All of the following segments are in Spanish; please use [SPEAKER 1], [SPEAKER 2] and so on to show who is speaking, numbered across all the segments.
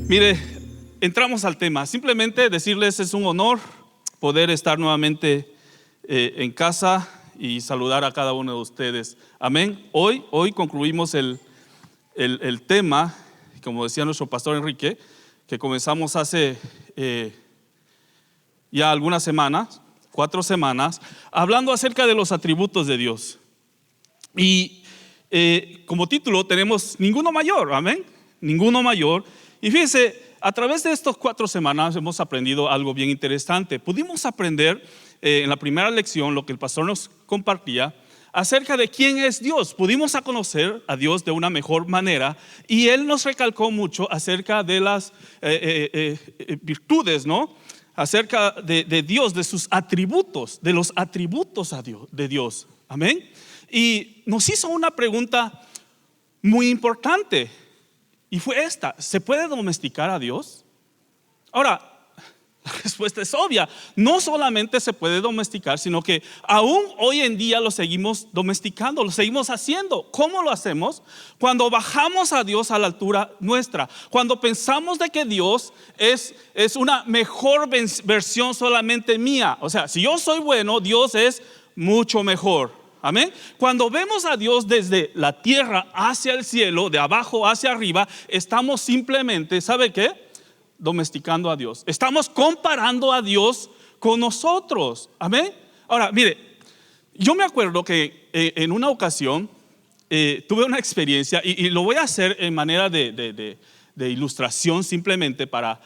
[SPEAKER 1] Mire, entramos al tema. Simplemente decirles, es un honor poder estar nuevamente en casa y saludar a cada uno de ustedes. Amén. Hoy concluimos el tema, como decía nuestro pastor Enrique, que comenzamos hace ya algunas semanas, 4 semanas, hablando acerca de los atributos de Dios. Y como título tenemos ninguno mayor, amén, ninguno mayor. Y fíjense, a través de estas 4 semanas hemos aprendido algo bien interesante. Pudimos aprender en la primera lección lo que el pastor nos compartía acerca de quién es Dios. Pudimos conocer a Dios de una mejor manera y él nos recalcó mucho acerca de las virtudes, ¿no? Acerca de Dios, de sus atributos, de los atributos de Dios. Amén. Y nos hizo una pregunta muy importante y fue esta: ¿se puede domesticar a Dios? Ahora, la respuesta es obvia. No solamente se puede domesticar, sino que aún hoy en día lo seguimos domesticando, lo seguimos haciendo. ¿Cómo lo hacemos? Cuando bajamos a Dios a la altura nuestra, cuando pensamos de que Dios es una mejor versión solamente mía. O sea, si yo soy bueno, Dios es mucho mejor. Amén. Cuando vemos a Dios desde la tierra hacia el cielo, de abajo hacia arriba, estamos simplemente, ¿sabe qué? Domesticando a Dios. Estamos comparando a Dios con nosotros. Amén. Ahora, mire, yo me acuerdo que en una ocasión tuve una experiencia y lo voy a hacer en manera de ilustración, simplemente para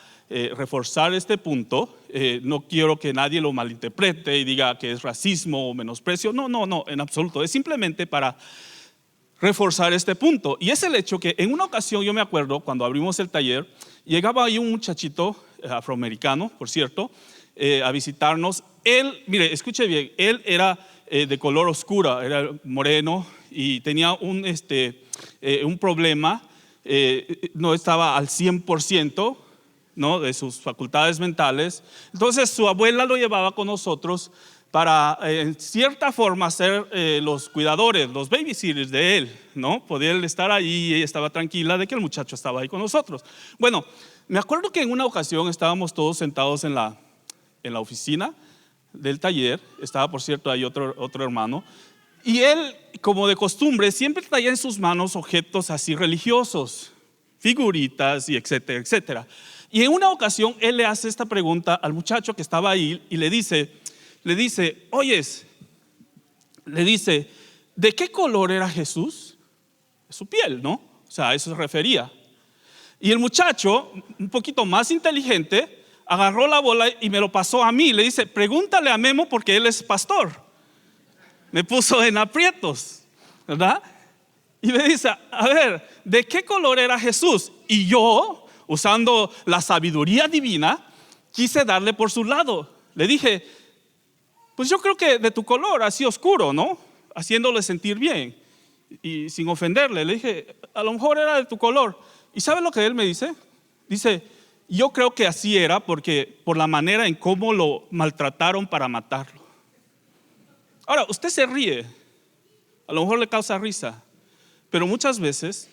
[SPEAKER 1] reforzar este punto. No quiero que nadie lo malinterprete y diga que es racismo o menosprecio. No, en absoluto. Es simplemente para reforzar este punto. Y es el hecho que en una ocasión, yo me acuerdo, cuando abrimos el taller, llegaba ahí un muchachito afroamericano, por cierto, a visitarnos. Él, mire, escuche bien, él era de color oscura, era moreno y tenía un problema, no estaba al 100%, ¿no?, de sus facultades mentales. Entonces su abuela lo llevaba con nosotros para en cierta forma ser los cuidadores, los babysitters de él, ¿no? Poder estar ahí y ella estaba tranquila de que el muchacho estaba ahí con nosotros. Bueno, me acuerdo que en una ocasión estábamos todos sentados en la oficina del taller. Estaba, por cierto, ahí otro hermano. Y él, como de costumbre, siempre traía en sus manos objetos así religiosos, figuritas y etcétera, etcétera. Y en una ocasión él le hace esta pregunta al muchacho que estaba ahí y le dice, oyes, le dice, ¿de qué color era Jesús? Su piel, ¿no? O sea, a eso se refería. Y el muchacho, un poquito más inteligente, agarró la bola y me lo pasó a mí. Le dice, pregúntale a Memo porque él es pastor. Me puso en aprietos, ¿verdad? Y me dice, a ver, ¿de qué color era Jesús? Y yo, usando la sabiduría divina, quise darle por su lado. Le dije, pues yo creo que de tu color, así oscuro, ¿no? Haciéndole sentir bien y sin ofenderle. Le dije, a lo mejor era de tu color. ¿Y sabe lo que él me dice? Dice, yo creo que así era porque por la manera en cómo lo maltrataron para matarlo. Ahora, usted se ríe, a lo mejor le causa risa, pero muchas veces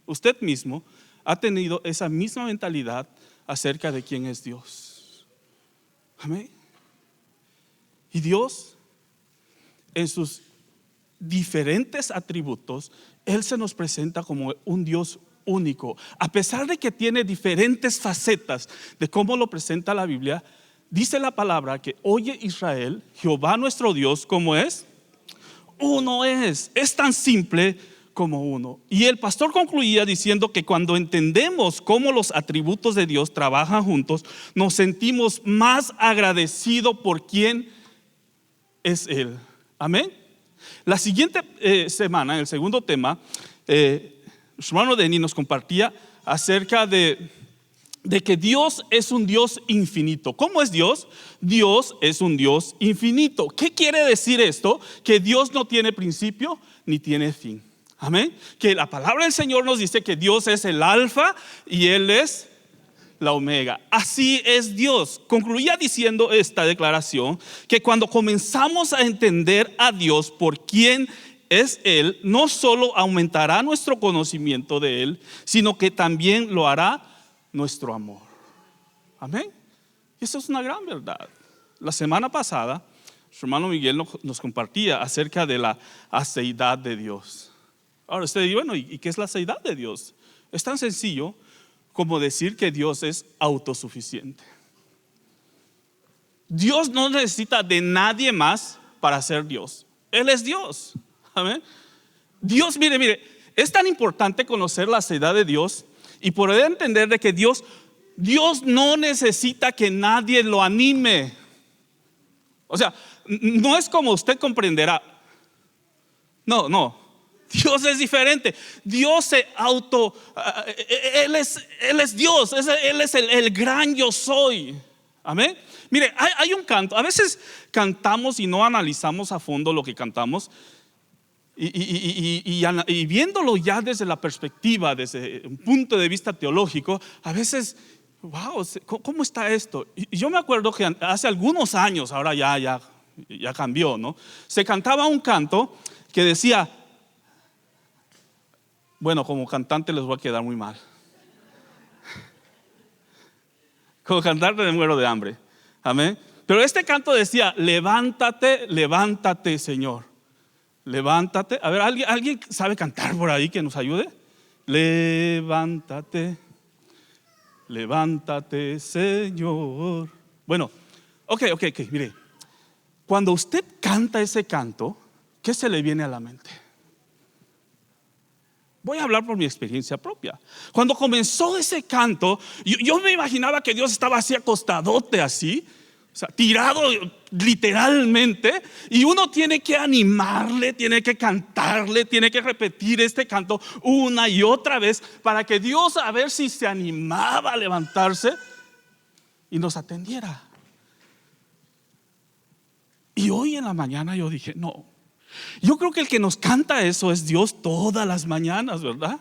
[SPEAKER 1] usted mismo ha tenido esa misma mentalidad acerca de quién es Dios. Amén. Y Dios, en sus diferentes atributos, Él se nos presenta como un Dios único. A pesar de que tiene diferentes facetas de cómo lo presenta la Biblia, dice la palabra que oye Israel, Jehová nuestro Dios, ¿cómo es? Uno es tan simple como uno. Y el pastor concluía diciendo que cuando entendemos cómo los atributos de Dios trabajan juntos, nos sentimos más agradecidos por quien es Él. Amén. La siguiente semana, en el segundo tema, nuestro hermano Denny nos compartía acerca de que Dios es un Dios infinito. ¿Cómo es Dios? Dios es un Dios infinito. ¿Qué quiere decir esto? Que Dios no tiene principio ni tiene fin. Amén. Que la palabra del Señor nos dice que Dios es el alfa y Él es la omega. Así es Dios. Concluía diciendo esta declaración, que cuando comenzamos a entender a Dios por quién es Él, no solo aumentará nuestro conocimiento de Él, sino que también lo hará nuestro amor. Amén. Y eso es una gran verdad. La semana pasada, su hermano Miguel nos compartía acerca de la aceidad de Dios. Ahora usted dice, bueno, ¿y qué es la aceidad de Dios? Es tan sencillo como decir que Dios es autosuficiente. Dios no necesita de nadie más para ser Dios. Él es Dios. Amén. Dios, mire, es tan importante conocer la aceidad de Dios y poder entender de que Dios no necesita que nadie lo anime. O sea, no es como usted comprenderá. No. Dios es diferente. Dios Él es Dios. Él es el gran yo soy. Amén. Mire, hay un canto. A veces cantamos y no analizamos a fondo lo que cantamos. Y viéndolo ya desde la perspectiva, desde un punto de vista teológico, a veces, wow, ¿cómo está esto? Y yo me acuerdo que hace algunos años, ahora ya cambió, ¿no? Se cantaba un canto que decía, bueno, como cantante les voy a quedar muy mal. Como cantante me muero de hambre. Amén. Pero este canto decía, levántate, levántate, Señor. Levántate. A ver, ¿alguien sabe cantar por ahí que nos ayude? Levántate, levántate, Señor. Bueno, ok, mire. Cuando usted canta ese canto, ¿qué se le viene a la mente? Voy a hablar por mi experiencia propia. Cuando comenzó ese canto, yo me imaginaba que Dios estaba así acostadote así, o sea, tirado literalmente, y uno tiene que animarle, tiene que cantarle, tiene que repetir este canto una y otra vez para que Dios a ver si se animaba a levantarse y nos atendiera. Y hoy en la mañana yo dije, no, yo creo que el que nos canta eso es Dios todas las mañanas, ¿verdad?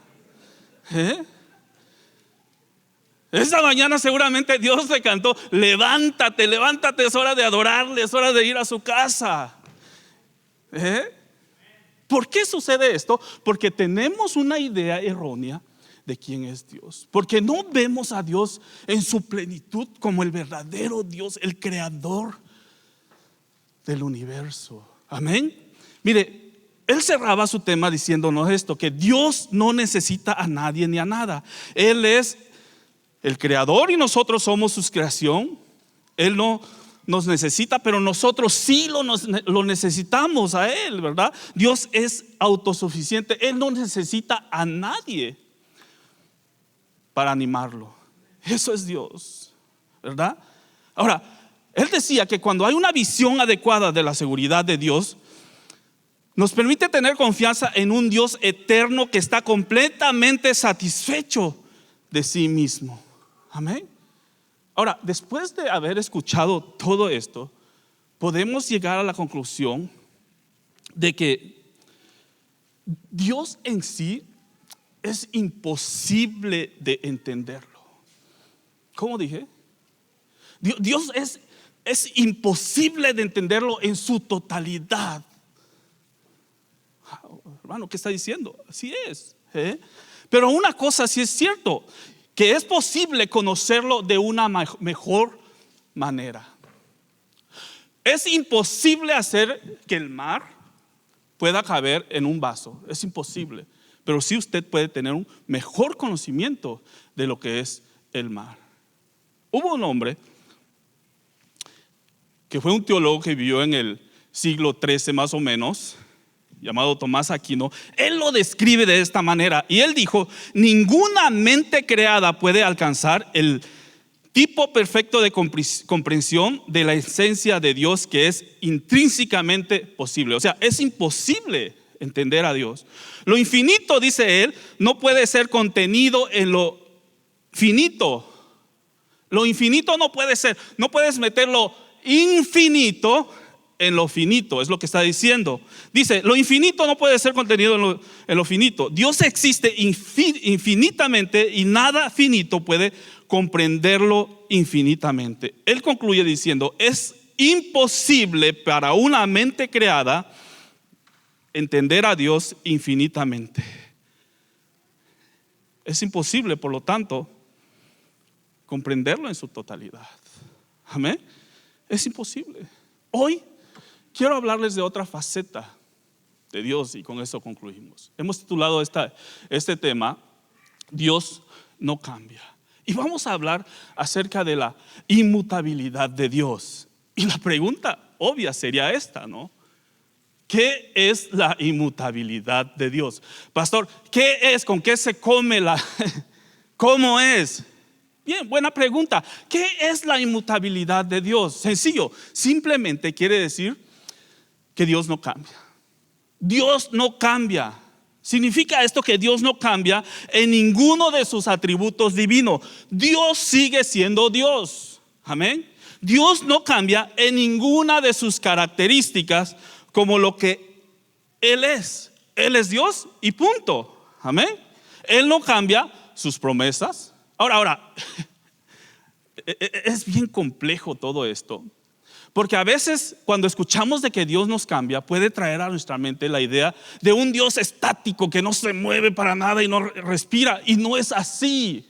[SPEAKER 1] Esta mañana seguramente Dios le cantó, levántate, levántate, es hora de adorarle, es hora de ir a su casa. ¿Por qué sucede esto? Porque tenemos una idea errónea de quién es Dios. Porque no vemos a Dios en su plenitud como el verdadero Dios, el creador del universo. Amén. Mire, él cerraba su tema diciéndonos esto, que Dios no necesita a nadie ni a nada. Él es el creador y nosotros somos su creación. Él no nos necesita, pero nosotros sí lo necesitamos a Él, ¿verdad? Dios es autosuficiente. Él no necesita a nadie para animarlo. Eso es Dios, ¿verdad? Ahora, él decía que cuando hay una visión adecuada de la seguridad de Dios, nos permite tener confianza en un Dios eterno que está completamente satisfecho de sí mismo. Amén. Ahora, después de haber escuchado todo esto, podemos llegar a la conclusión de que Dios en sí es imposible de entenderlo. ¿Cómo dije? Dios es imposible de entenderlo en su totalidad. Hermano, ¿qué está diciendo? Así es. Pero una cosa sí es cierto, que es posible conocerlo de una mejor manera. Es imposible hacer que el mar pueda caber en un vaso. Es imposible. Pero sí usted puede tener un mejor conocimiento de lo que es el mar. Hubo un hombre que fue un teólogo que vivió en el siglo XIII más o menos, llamado Tomás Aquino. Él lo describe de esta manera y él dijo: ninguna mente creada puede alcanzar el tipo perfecto de comprensión de la esencia de Dios, que es intrínsecamente posible. O sea, es imposible entender a Dios. Lo infinito, dice él, no puede ser contenido en lo finito. Lo infinito no puede ser, no puedes meter lo infinito en lo finito, es lo que está diciendo. Dice, lo infinito no puede ser contenido en lo finito. Dios existe infinitamente y nada finito puede comprenderlo infinitamente. Él concluye diciendo, es imposible para una mente creada entender a Dios infinitamente. Es imposible, por lo tanto, comprenderlo en su totalidad. Amén. Es imposible. Hoy quiero hablarles de otra faceta de Dios y con eso concluimos. Hemos titulado este tema, Dios no cambia. Y vamos a hablar acerca de la inmutabilidad de Dios. Y la pregunta obvia sería esta, ¿no? ¿Qué es la inmutabilidad de Dios? Pastor, ¿qué es? ¿Con qué se come ¿Cómo es? Bien, buena pregunta. ¿Qué es la inmutabilidad de Dios? Sencillo, simplemente quiere decir que Dios no cambia. Dios no cambia. Significa esto que Dios no cambia en ninguno de sus atributos divinos. Dios sigue siendo Dios. Amén. Dios no cambia en ninguna de sus características como lo que Él es. Él es Dios y punto. Amén. Él no cambia sus promesas. Ahora, es bien complejo todo esto. Porque a veces cuando escuchamos de que Dios nos cambia, puede traer a nuestra mente la idea de un Dios estático que no se mueve para nada y no respira. Y no es así.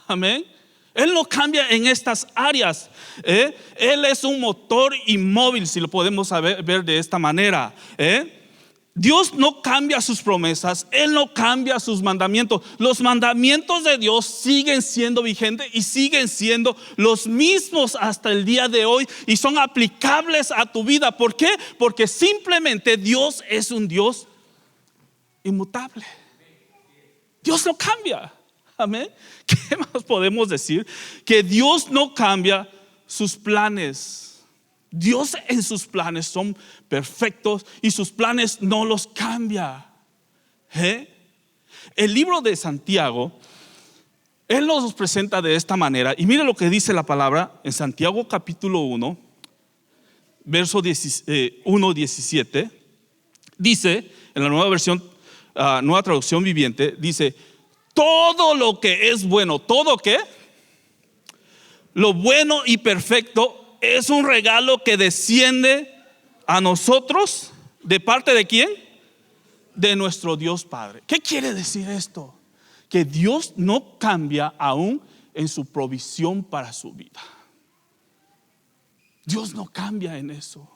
[SPEAKER 1] Amén. Él no cambia en estas áreas. Él es un motor inmóvil, si lo podemos ver de esta manera. Dios no cambia sus promesas, Él no cambia sus mandamientos. Los mandamientos de Dios siguen siendo vigentes y siguen siendo los mismos hasta el día de hoy y son aplicables a tu vida. ¿Por qué? Porque simplemente Dios es un Dios inmutable. Dios no cambia. Amén. ¿Qué más podemos decir? Que Dios no cambia sus planes. Dios en sus planes son perfectos y sus planes no los cambia. El libro de Santiago, Él nos presenta de esta manera. Y mire lo que dice la palabra en Santiago capítulo 1, verso 1:17. Dice, en la nueva versión, nueva traducción viviente, dice: todo lo que es bueno, ¿todo qué? Lo bueno y perfecto es un regalo que desciende a nosotros. ¿De parte de quién? De nuestro Dios Padre. ¿Qué quiere decir esto? Que Dios no cambia aún en su provisión para su vida. Dios no cambia en eso.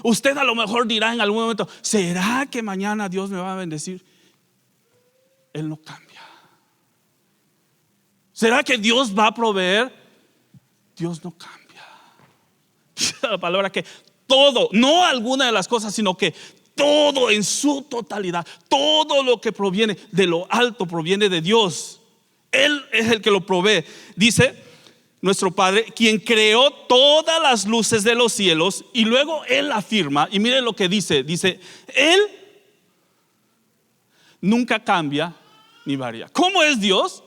[SPEAKER 1] Usted a lo mejor dirá en algún momento: ¿será que mañana Dios me va a bendecir? Él no cambia. ¿Será que Dios va a proveer? Dios no cambia. La palabra que todo, no alguna de las cosas, sino que todo en su totalidad, todo lo que proviene de lo alto proviene de Dios. Él es el que lo provee. Dice nuestro Padre, quien creó todas las luces de los cielos. Y luego Él afirma, y mire lo que dice: Él nunca cambia ni varía. ¿Cómo es Dios?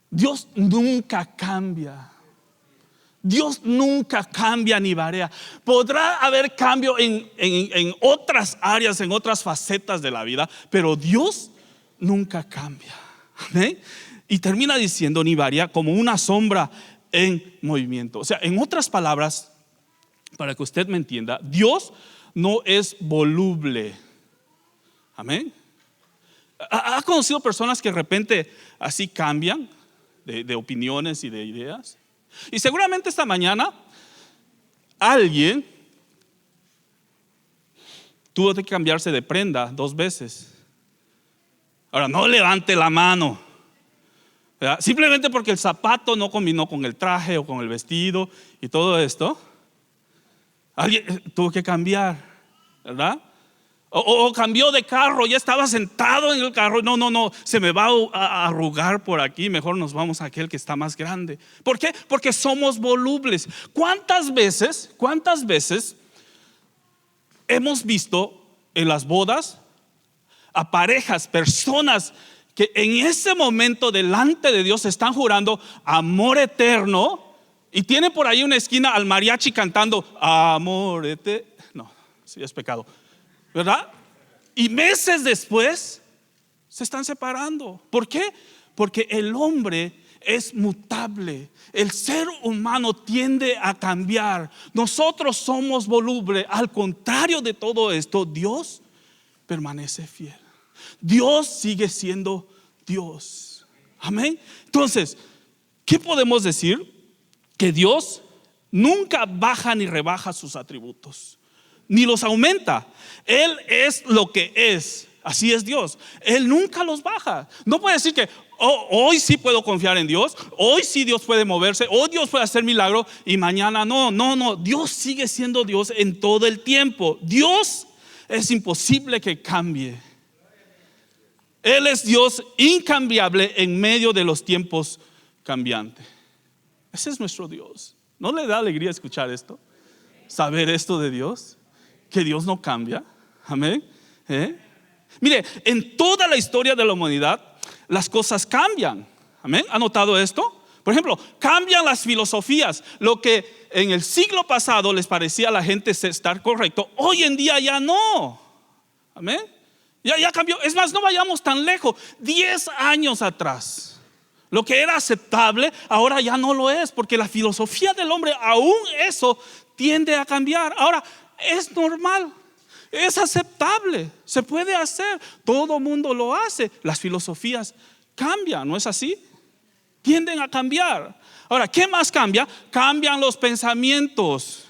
[SPEAKER 1] Dios nunca cambia. Dios nunca cambia ni varía. Podrá haber cambio en otras áreas, en otras facetas de la vida, pero Dios nunca cambia. ¿Amén? Y termina diciendo ni varía, como una sombra en movimiento. O sea, en otras palabras, para que usted me entienda, Dios no es voluble. Amén. ¿Ha conocido personas que de repente así cambian de opiniones y de ideas? Y seguramente esta mañana alguien tuvo que cambiarse de prenda 2 veces. Ahora, no levante la mano, ¿verdad? Simplemente porque el zapato no combinó con el traje o con el vestido y todo esto. Alguien tuvo que cambiar, ¿verdad? O cambió de carro, ya estaba sentado en el carro. No, se me va a arrugar por aquí, mejor nos vamos a aquel que está más grande. ¿Por qué? Porque somos volubles. ¿Cuántas veces hemos visto en las bodas a parejas, personas que en ese momento delante de Dios están jurando amor eterno y tienen por ahí una esquina al mariachi cantando amor eterno? No, sí es pecado, ¿verdad? Y meses después se están separando. ¿Por qué? Porque el hombre es mutable. El ser humano tiende a cambiar. Nosotros somos volubles. Al contrario de todo esto, Dios permanece fiel. Dios sigue siendo Dios. Amén. Entonces, ¿Qué podemos decir? Que Dios nunca baja ni rebaja sus atributos, ni los aumenta. Él es lo que es. Así es Dios. Él nunca los baja. No puede decir que hoy sí puedo confiar en Dios, hoy sí Dios puede moverse, hoy Dios puede hacer milagro y mañana no. No, Dios sigue siendo Dios en todo el tiempo. Dios es imposible que cambie. Él es Dios incambiable en medio de los tiempos cambiantes. Ese es nuestro Dios. ¿No le da alegría escuchar esto? Saber esto de Dios, que Dios no cambia. Amén. Mire, en toda la historia de la humanidad las cosas cambian. Amén. ¿Ha notado esto? Por ejemplo, cambian las filosofías. Lo que en el siglo pasado les parecía a la gente estar correcto, hoy en día ya no. Amén. Ya cambió. Es más, no vayamos tan lejos. 10 años atrás, lo que era aceptable ahora ya no lo es, porque la filosofía del hombre, aún eso tiende a cambiar. Ahora es normal, es aceptable, se puede hacer, todo mundo lo hace. Las filosofías cambian, ¿no es así? Tienden a cambiar. Ahora, ¿qué más cambia? Cambian los pensamientos.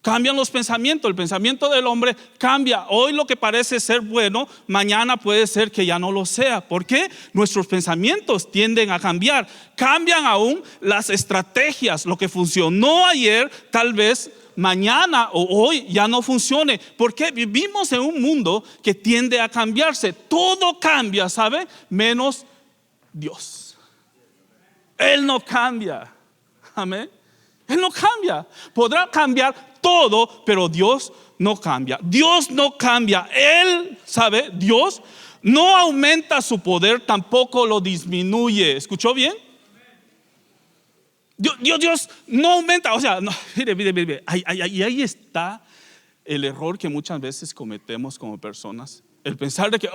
[SPEAKER 1] Cambian los pensamientos. El pensamiento del hombre cambia. Hoy lo que parece ser bueno, mañana puede ser que ya no lo sea. ¿Por qué? Nuestros pensamientos tienden a cambiar. Cambian aún las estrategias. Lo que funcionó ayer, tal vez mañana o hoy ya no funcione. Porque vivimos en un mundo que tiende a cambiarse. Todo cambia, ¿sabe? Menos Dios. Él no cambia. Amén. Él no cambia. Podrá cambiar todo, pero Dios no cambia. Dios no cambia. Él, ¿sabe? Dios no aumenta su poder, tampoco lo disminuye. ¿Escuchó bien? Dios no aumenta. O sea, no, mire. Ahí está el error que muchas veces cometemos como personas. El pensar de que,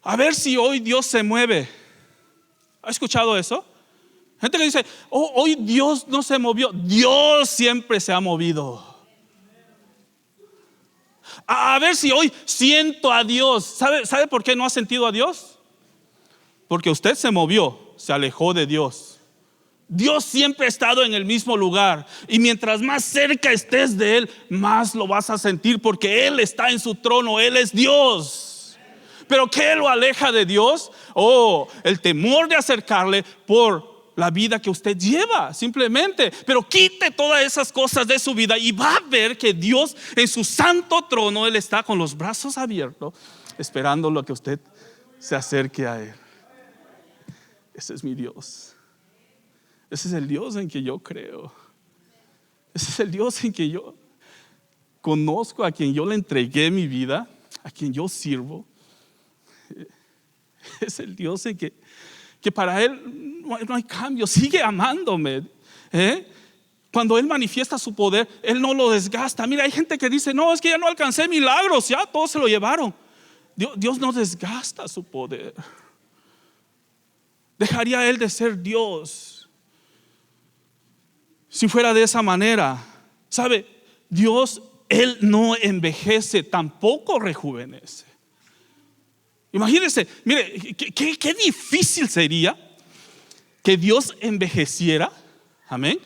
[SPEAKER 1] a ver si hoy Dios se mueve. ¿Ha escuchado eso? Gente que dice, hoy Dios no se movió. Dios siempre se ha movido. A ver si hoy siento a Dios. ¿Sabe por qué no ha sentido a Dios? Porque usted se movió, se alejó de Dios. Dios siempre ha estado en el mismo lugar. Y mientras más cerca estés de Él, más lo vas a sentir, porque Él está en su trono. Él es Dios. ¿Pero qué lo aleja de Dios? El temor de acercarle por la vida que usted lleva, simplemente. Pero quite todas esas cosas de su vida y va a ver que Dios en su santo trono, Él está con los brazos abiertos, esperando lo que usted se acerque a Él. Ese es mi Dios. Ese es el Dios en que yo creo. Ese es el Dios en que yo conozco, a quien yo le entregué mi vida, a quien yo sirvo. Es el Dios en que para Él no hay cambio, sigue amándome. Cuando Él manifiesta su poder, Él no lo desgasta. Mira, hay gente que dice, no, es que ya no alcancé milagros, ya todos se lo llevaron. Dios no desgasta su poder. ¿Dejaría Él de ser Dios si fuera de esa manera? ¿Sabe? Dios, Él no envejece, tampoco rejuvenece. Imagínense, mire, qué difícil sería que Dios envejeciera, amén,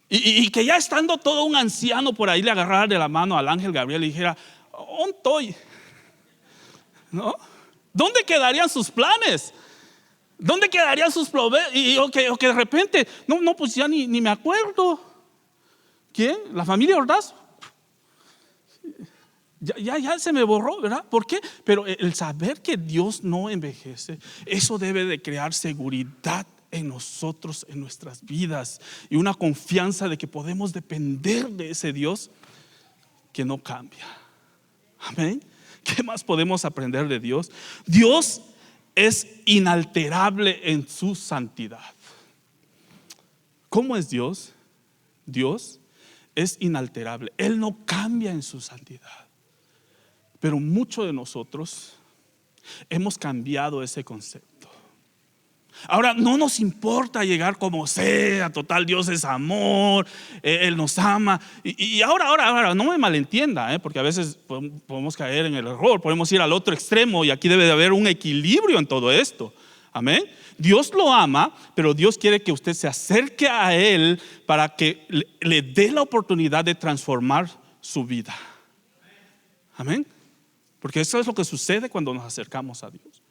[SPEAKER 1] y que ya estando todo un anciano por ahí le agarrara de la mano al ángel Gabriel y dijera, ¿dónde estoy? ¿No? ¿Dónde quedarían sus planes? ¿Dónde quedarían sus proveedores? O que de repente, no, pues ya ni me acuerdo. ¿Quién? ¿La familia Ordaz? Ya se me borró, ¿verdad? ¿Por qué? Pero el saber que Dios no envejece, eso debe de crear seguridad en nosotros, en nuestras vidas, y una confianza de que podemos depender de ese Dios que no cambia. Amén. ¿Qué más podemos aprender de Dios? Dios es inalterable en su santidad. ¿Cómo es Dios? Dios es inalterable. Él no cambia en su santidad. Pero muchos de nosotros hemos cambiado ese concepto. Ahora no nos importa llegar como sea, total, Dios es amor, Él nos ama. Y ahora no me malentienda, porque a veces podemos caer en el error, podemos ir al otro extremo, y aquí debe de haber un equilibrio en todo esto. Amén. Dios lo ama, pero Dios quiere que usted se acerque a Él para que le dé la oportunidad de transformar su vida. Amén. Porque eso es lo que sucede cuando nos acercamos a Dios.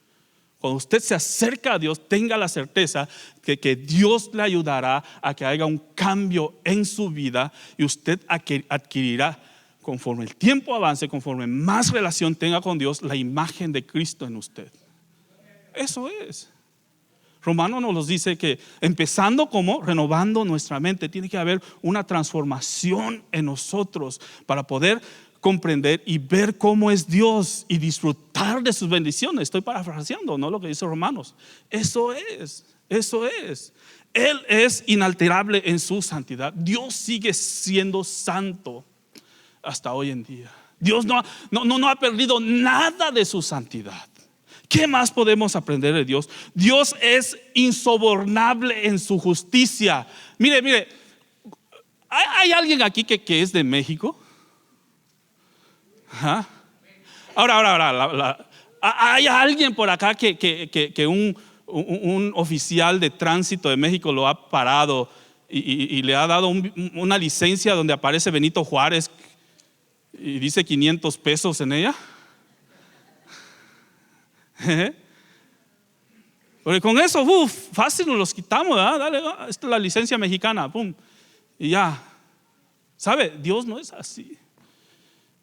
[SPEAKER 1] Cuando usted se acerca a Dios, tenga la certeza que Dios le ayudará a que haya un cambio en su vida y usted adquirirá, conforme el tiempo avance, conforme más relación tenga con Dios, la imagen de Cristo en usted. Eso es. Romano nos dice que empezando como renovando nuestra mente, tiene que haber una transformación en nosotros para poder comprender y ver cómo es Dios y disfrutar de sus bendiciones. Estoy parafraseando, ¿no? Lo que dice Romanos. Eso es. Él es inalterable en su santidad. Dios sigue siendo santo hasta hoy en día. Dios no ha perdido nada de su santidad. ¿Qué más podemos aprender de Dios? Dios es insobornable en su justicia. Mire, ¿hay alguien aquí que es de México? ¿Ah? Ahora, ¿hay alguien por acá que un oficial de tránsito de México lo ha parado y le ha dado una licencia donde aparece Benito Juárez y dice 500 pesos en ella? Porque con eso, fácil nos los quitamos, ¿verdad? Dale, esta es la licencia mexicana, pum, y ya. ¿Sabe? Dios no es así.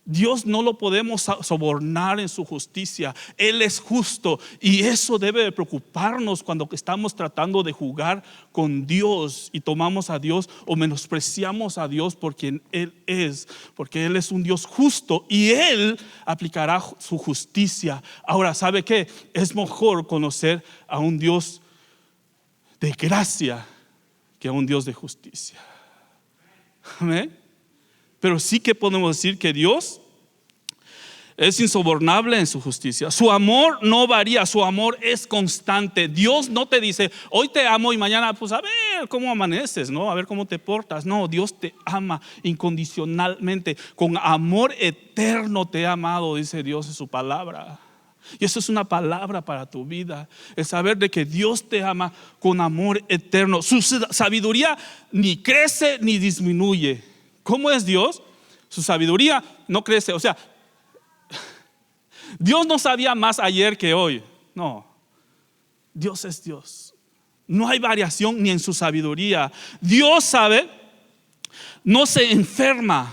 [SPEAKER 1] Dios no lo podemos sobornar en su justicia. Él es justo y eso debe de preocuparnos cuando estamos tratando de jugar con Dios y tomamos a Dios o menospreciamos a Dios por quien Él es, porque Él es un Dios justo y Él aplicará su justicia. Ahora, ¿sabe qué? Es mejor conocer a un Dios de gracia que a un Dios de justicia. Amén. Pero sí que podemos decir que Dios es insobornable en su justicia. Su amor no varía, su amor es constante. Dios no te dice, hoy te amo y mañana, pues a ver cómo amaneces, ¿no? A ver cómo te portas. No, Dios te ama incondicionalmente. Con amor eterno te ha amado, dice Dios en su palabra. Y eso es una palabra para tu vida, el saber de que Dios te ama con amor eterno. Su sabiduría ni crece ni disminuye. ¿Cómo es Dios? Su sabiduría no crece. O sea, Dios no sabía más ayer que hoy. No, Dios es Dios. No hay variación ni en su sabiduría. Dios sabe, no se enferma.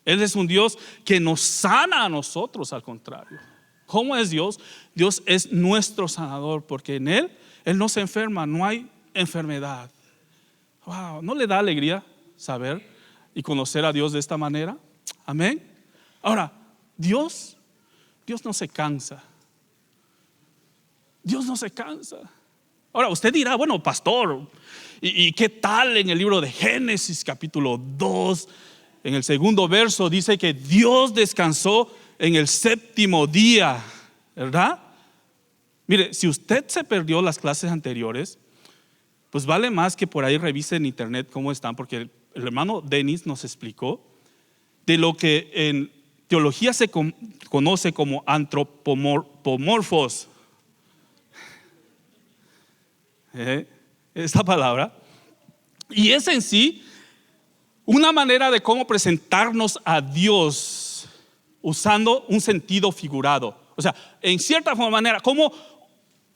[SPEAKER 1] Él es un Dios que nos sana a nosotros, al contrario. ¿Cómo es Dios? Dios es nuestro sanador, porque en Él no se enferma, no hay enfermedad. Wow, ¿no le da alegría saber y conocer a Dios de esta manera? Amén. Ahora, Dios no se cansa. Dios no se cansa. Ahora usted dirá, bueno, pastor, ¿y qué tal en el libro de Génesis capítulo 2? En el segundo verso dice que Dios descansó en el séptimo día, ¿verdad? Mire, si usted se perdió las clases anteriores, pues vale más que por ahí revise en internet cómo están, porque el hermano Denis nos explicó de lo que en teología se conoce como antropomorfos. Esta palabra. Y es en sí una manera de cómo presentarnos a Dios usando un sentido figurado. O sea, en cierta manera, cómo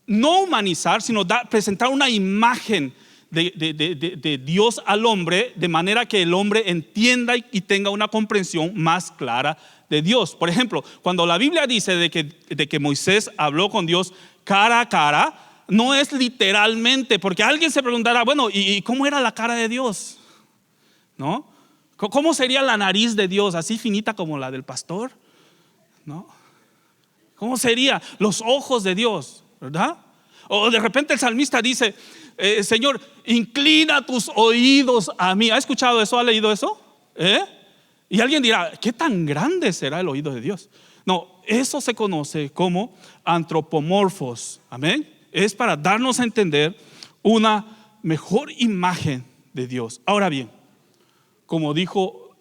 [SPEAKER 1] no humanizar, sino presentar una imagen de Dios al hombre, de manera que el hombre entienda y tenga una comprensión más clara de Dios. Por ejemplo, cuando la Biblia dice de que Moisés habló con Dios cara a cara, no es literalmente, porque alguien se preguntará, bueno, ¿y cómo era la cara de Dios? ¿No? ¿Cómo sería la nariz de Dios? ¿Así finita como la del pastor? ¿No? ¿Cómo serían los ojos de Dios? ¿Verdad? O de repente el salmista dice, Señor, inclina tus oídos a mí. ¿Ha escuchado eso? ¿Ha leído eso? Y alguien dirá, ¿qué tan grande será el oído de Dios? No, eso se conoce como antropomorfos. Amén. Es para darnos a entender una mejor imagen de Dios. Ahora bien, como dijo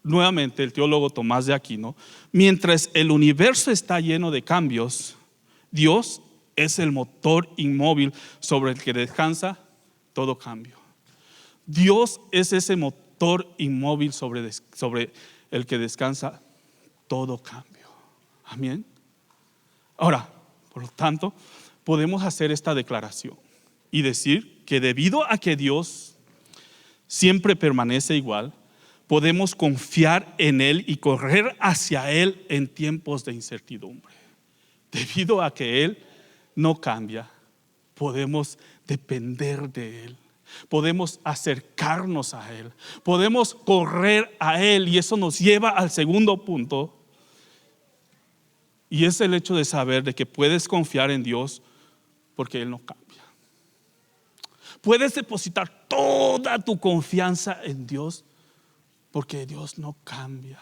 [SPEAKER 1] nuevamente el teólogo Tomás de Aquino, mientras el universo está lleno de cambios, Dios es el motor inmóvil sobre el que descansa todo cambio. Dios es ese motor inmóvil sobre el que descansa todo cambio. Amén. Ahora, por lo tanto, podemos hacer esta declaración y decir que debido a que Dios siempre permanece igual, podemos confiar en Él y correr hacia Él en tiempos de incertidumbre. Debido a que Él no cambia, podemos depender de Él. Podemos acercarnos a Él. Podemos correr a Él. Y eso nos lleva al segundo punto. Y es el hecho de saber de que puedes confiar en Dios porque Él no cambia. Puedes depositar toda tu confianza en Dios porque Dios no cambia.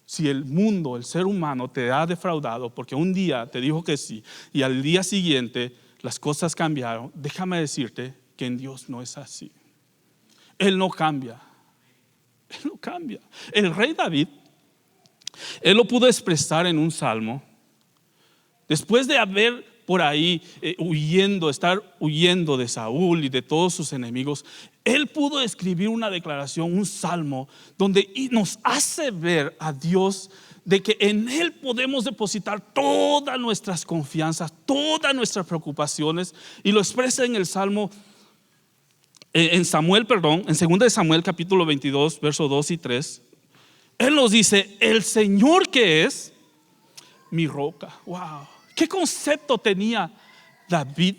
[SPEAKER 1] Si el mundo, el ser humano te ha defraudado porque un día te dijo que sí y al día siguiente las cosas cambiaron, déjame decirte que en Dios no es así. Él no cambia. Él no cambia. El rey David, él lo pudo expresar en un salmo. Después de haber por ahí estar huyendo de Saúl y de todos sus enemigos, él pudo escribir una declaración, un salmo, donde nos hace ver a Dios de que en Él podemos depositar todas nuestras confianzas, todas nuestras preocupaciones, y lo expresa en el salmo, en 2 de Samuel capítulo 22, versos 2 y 3. Él nos dice: el Señor que es mi roca. Wow, ¿qué concepto tenía David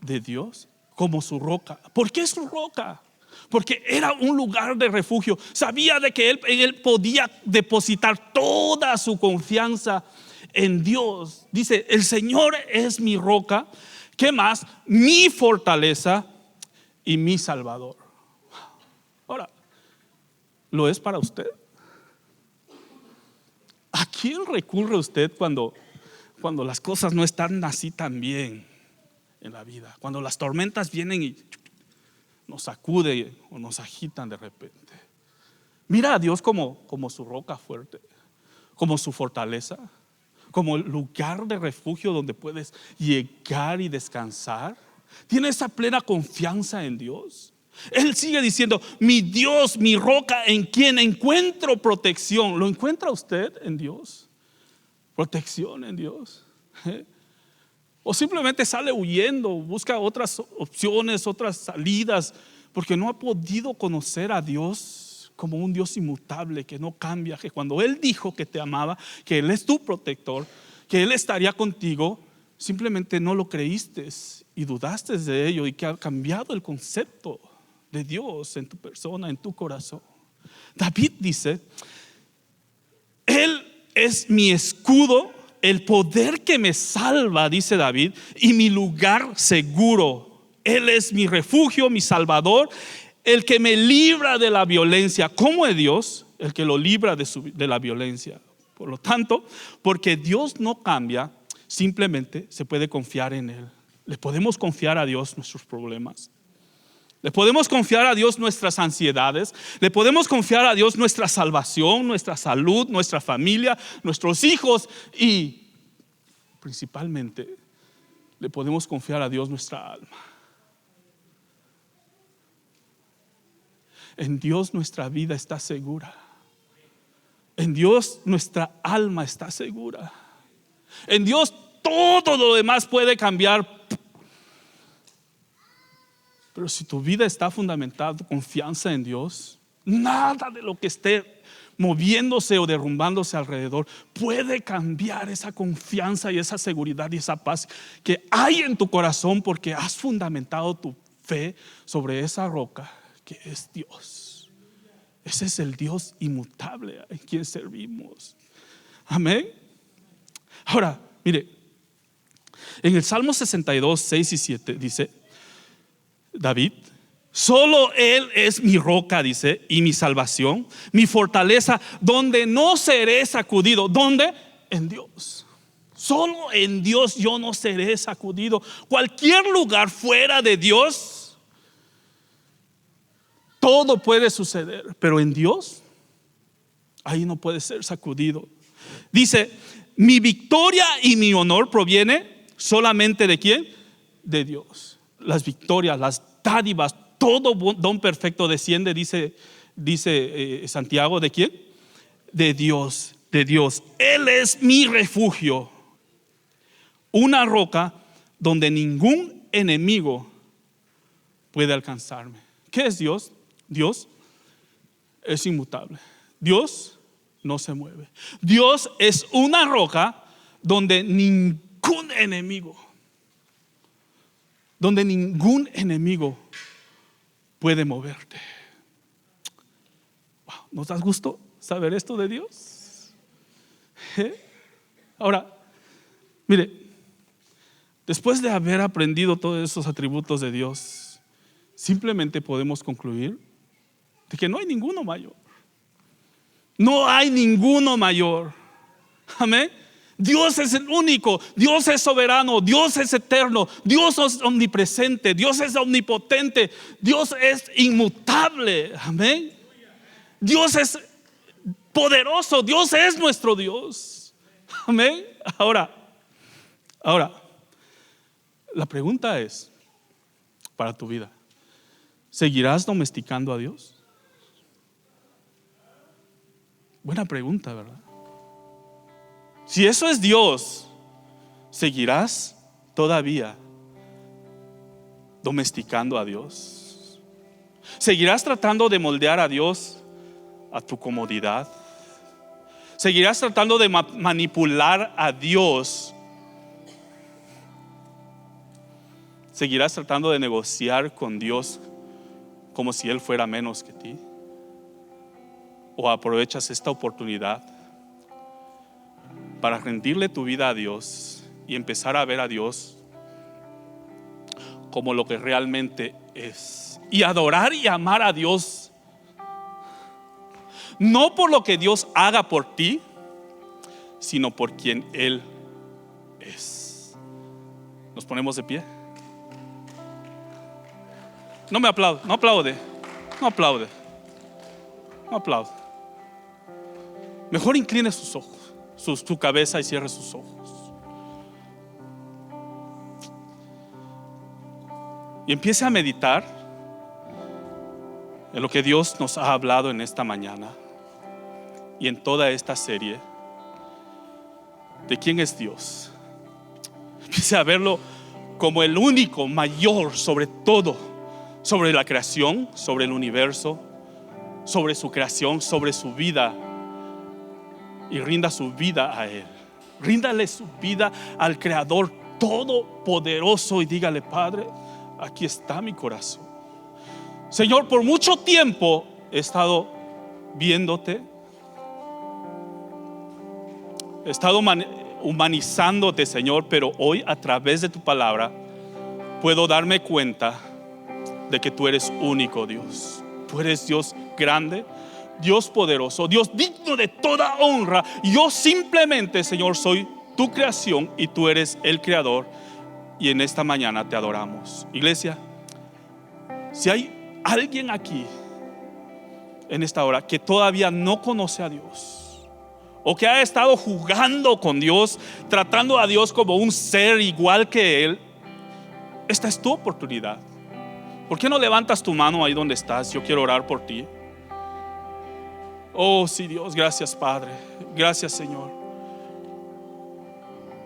[SPEAKER 1] de Dios como su roca? ¿Por qué su roca? Porque era un lugar de refugio. Sabía de que él podía depositar toda su confianza en Dios. Dice: el Señor es mi roca. ¿Qué más? Mi fortaleza y mi salvador. Ahora, ¿lo es para usted? ¿A quién recurre usted cuando las cosas no están así tan bien en la vida? Cuando las tormentas vienen y nos sacude o nos agitan de repente. Mira a Dios como su roca fuerte, como su fortaleza, como el lugar de refugio donde puedes llegar y descansar. ¿Tiene esa plena confianza en Dios? Él sigue diciendo: mi Dios, mi roca, en quien encuentro protección. ¿Lo encuentra usted en Dios? Protección en Dios. O simplemente sale huyendo, busca otras opciones, otras salidas, porque no ha podido conocer a Dios como un Dios inmutable, que no cambia, que cuando Él dijo que te amaba, que Él es tu protector, que Él estaría contigo, simplemente no lo creíste y dudaste de ello, y que ha cambiado el concepto de Dios en tu persona, en tu corazón. David dice: Él es mi escudo, el poder que me salva, dice David, y mi lugar seguro. Él es mi refugio, mi salvador, el que me libra de la violencia. ¿Cómo es Dios? El que lo libra de la violencia. Por lo tanto, porque Dios no cambia, simplemente se puede confiar en Él. Le podemos confiar a Dios nuestros problemas. Le podemos confiar a Dios nuestras ansiedades. Le podemos confiar a Dios nuestra salvación, nuestra salud, nuestra familia, nuestros hijos. Y principalmente le podemos confiar a Dios nuestra alma. En Dios nuestra vida está segura. En Dios nuestra alma está segura. En Dios todo lo demás puede cambiar. Pero si tu vida está fundamentada, tu confianza en Dios, nada de lo que esté moviéndose o derrumbándose alrededor puede cambiar esa confianza y esa seguridad y esa paz que hay en tu corazón, porque has fundamentado tu fe sobre esa roca que es Dios. Ese es el Dios inmutable en quien servimos. Amén. Ahora, mire, en el Salmo 62, 6 y 7 dice David: solo Él es mi roca, dice, y mi salvación, mi fortaleza, donde no seré sacudido. ¿Dónde? En Dios. Solo en Dios yo no seré sacudido. Cualquier lugar fuera de Dios, todo puede suceder, pero en Dios, ahí no puede ser sacudido. Dice: Mi victoria y mi honor proviene solamente ¿de quién? De Dios. Las victorias, las dádivas, todo don perfecto desciende, dice Santiago, ¿de quién? De Dios, de Dios. Él es mi refugio, una roca donde ningún enemigo puede alcanzarme. ¿Qué es Dios? Dios es inmutable. Dios no se mueve. Dios es una roca donde ningún enemigo puede moverte. Wow, ¿nos da gusto saber esto de Dios? Ahora, mire, después de haber aprendido todos esos atributos de Dios, simplemente podemos concluir de que no hay ninguno mayor. No hay ninguno mayor. Amén. Dios es el único, Dios es soberano, Dios es eterno, Dios es omnipresente, Dios es omnipotente, Dios es inmutable. Amén. Dios es poderoso, Dios es nuestro Dios. Amén. Ahora, la pregunta es para tu vida: ¿seguirás domesticando a Dios? Buena pregunta, ¿verdad? Si eso es Dios, ¿seguirás todavía domesticando a Dios? ¿Seguirás tratando de moldear a Dios a tu comodidad? ¿Seguirás tratando de manipular a Dios? ¿Seguirás tratando de negociar con Dios como si Él fuera menos que ti? ¿O aprovechas esta oportunidad para rendirle tu vida a Dios y empezar a ver a Dios como lo que realmente es, y adorar y amar a Dios no por lo que Dios haga por ti, sino por quien Él es? Nos ponemos de pie. No me aplaude, no aplaude, no aplaude, no aplaude. Mejor incline sus ojos, su cabeza, y cierre sus ojos. Y empiece a meditar en lo que Dios nos ha hablado en esta mañana y en toda esta serie de quién es Dios. Empiece a verlo como el único, mayor sobre todo, sobre la creación, sobre el universo, sobre su creación, sobre su vida. Y rinda su vida a Él. Ríndale su vida al Creador todopoderoso y dígale: Padre, aquí está mi corazón. Señor, por mucho tiempo he estado viéndote, he estado humanizándote, Señor, pero hoy a través de tu palabra puedo darme cuenta de que tú eres único, Dios. Tú eres Dios grande, Dios poderoso, Dios digno de toda honra. Yo simplemente, Señor, soy tu creación y tú eres el creador. Y en esta mañana te adoramos. Iglesia, si hay alguien aquí en esta hora que todavía no conoce a Dios, o que ha estado jugando con Dios, tratando a Dios como un ser igual que Él, esta es tu oportunidad. ¿Por qué no levantas tu mano ahí donde estás? Yo quiero orar por ti. Oh, sí, Dios, gracias, Padre. Gracias, Señor.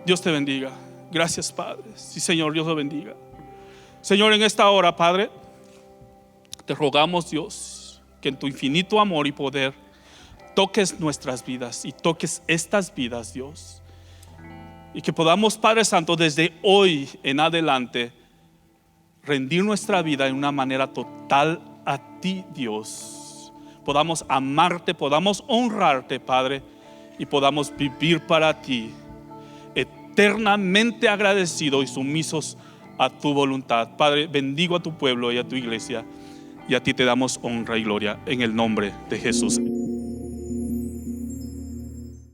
[SPEAKER 1] Dios te bendiga. Gracias, Padre. Sí, Señor, Dios lo bendiga. Señor, en esta hora, Padre, te rogamos, Dios, que en tu infinito amor y poder toques nuestras vidas y toques estas vidas, Dios. Y que podamos, Padre Santo, desde hoy en adelante rendir nuestra vida en una manera total a ti, Dios. Podamos amarte, podamos honrarte, Padre, y podamos vivir para ti, eternamente agradecidos y sumisos a tu voluntad. Padre, bendigo a tu pueblo y a tu iglesia, y a ti te damos honra y gloria en el nombre de Jesús.